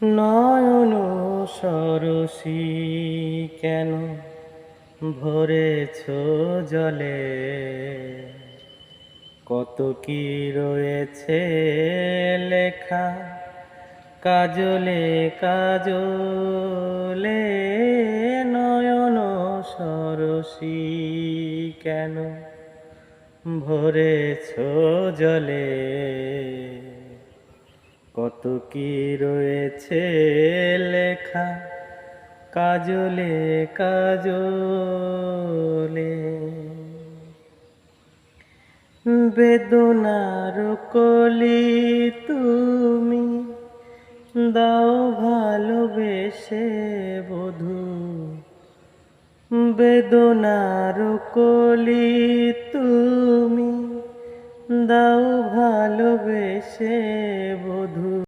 নয়ন সরসী কেন ভরেছ জলে, কত কি রয়েছে লেখা কাজলে কাজলে। নয়ন সরসী কেন ভরেছ জলে, কত কি রয়েছে লেখা কাজলে কাজলে। বেদনার কলি তুমি দাও ভালোবেসে বধূ, বেদনার কলি তুমি দাও ভালোবেসে